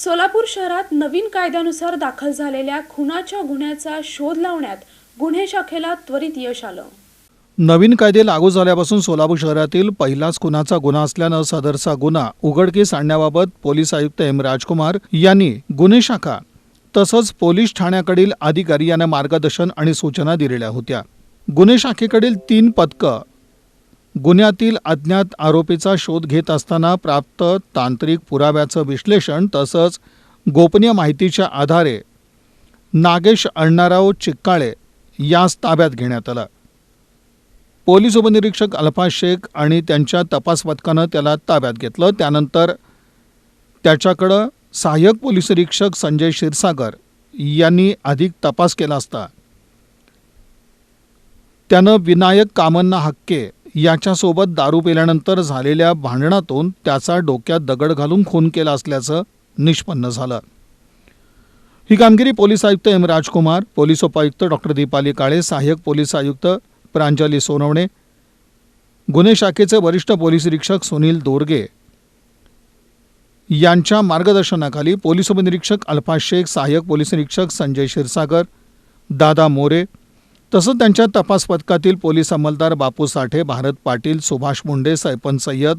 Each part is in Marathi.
सोलापूर शहरात नवीन कायद्यानुसार दाखल झालेल्या खुनाच्या गुन्ह्याचा शोध लावण्यात गुन्हे शाखेला त्वरित यश आलं। नवीन कायदे लागू झाल्यापासून सोलापूर शहरातील पहिलाच खुनाचा गुन्हा असल्यानं सदरचा गुन्हा उघडकीस आणण्याबाबत पोलीस आयुक्त एम राजकुमार यांनी गुन्हे शाखा तसंच पोलीस ठाण्याकडील अधिकारी यांना मार्गदर्शन आणि सूचना दिलेल्या होत्या। गुन्हे शाखेकडील 3 पथकं गुन्ह्यातील अज्ञात आरोपीचा शोध घेत असताना प्राप्त तांत्रिक पुराव्याचं विश्लेषण तसंच गोपनीय माहितीच्या आधारे नागेश अण्णाराव चिक्काळे यास ताब्यात घेण्यात आलं। पोलीस उपनिरीक्षक अल्फाज शेख आणि त्यांच्या तपास पथकानं त्याला ताब्यात घेतलं। त्यानंतर त्याच्याकडं सहाय्यक पोलीस निरीक्षक संजय क्षीरसागर यांनी अधिक तपास केला असता त्यानं विनायक कामन्ना हक्के याच्यासोबत दारू पिल्यानंतर झालेल्या भांडणातून त्याचा डोक्यात दगड घालून खून केला असल्याचं निष्पन्न झालं। ही कामगिरी पोलीस आयुक्त एम राजकुमार, पोलीस उपायुक्त डॉक्टर दीपाली काळे, सहाय्यक पोलीस आयुक्त प्रांजली सोनवणे, गुन्हे शाखेचे वरिष्ठ पोलीस निरीक्षक सुनील दोरगे यांच्या मार्गदर्शनाखाली पोलीस उपनिरीक्षक अल्फाज शेख, सहाय्यक पोलीस निरीक्षक संजय क्षीरसागर, दादा मोरे तसंच त्यांच्या तपास पथकातील पोलीस अंमलदार बापू साठे, भारत पाटील, सुभाष मुंडे, सैपन सय्यद,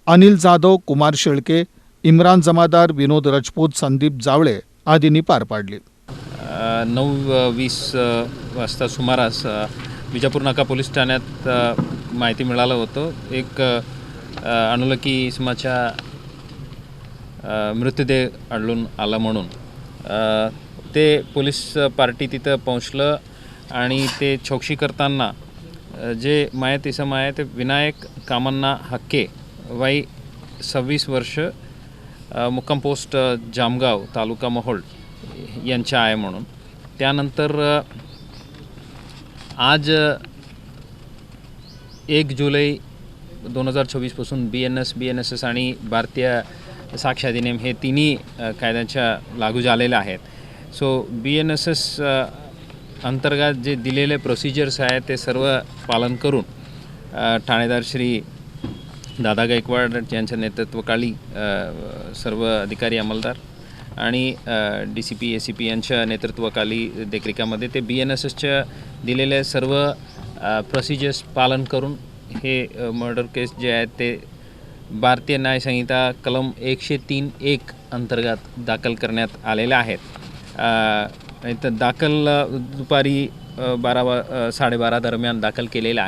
अनिल जाधव, कुमार शेळके, इम्रान जमादार, विनोद राजपूत, संदीप जावळे आदींनी पार पाडली। 9:20 वाजता सुमारास विजापूर नाका पोलीस ठाण्यात माहिती मिळालं होतं। एक अनोळखी इसमाचा मृतदेह आढळून आला म्हणून ते पोलीस पार्टी तिथं पोहोचलं आणि ते चौकशी करताना जे मयत इसम आहे ते विनायक कामन्ना हक्के वय 26 वर्ष, मुक्काम पोस्ट जामगाव, तालुका मोहोळ यांच्या आहे म्हणून। त्यानंतर आज 1 जुलै 2024 पासून BNSS आणि भारतीय साक्ष अधिनियम हे तिन्ही कायद्यांच्या लागू झालेले आहेत। सो BNSS अंतर्गत जे दिलेले प्रोसिजर्स आहेत ते सर्व पालन करून ठाणेदार श्री दादा गायकवाड यांच्या नेतृत्वाखाली सर्व अधिकारी अंमलदार आणि DCP ACP यांच्या नेतृत्वाखाली देखरेखीमध्ये ते BNSSच्या दिलेले सर्व प्रोसिजर्स पालन करून हे मर्डर केस जे आहेत ते भारतीय न्याय संहिता कलम 103(1) अंतर्गत दाखल करण्यात आलेले आहेत। दाखल दुपारी 12-12:30 दरम्यान दाखल केलेला आहे।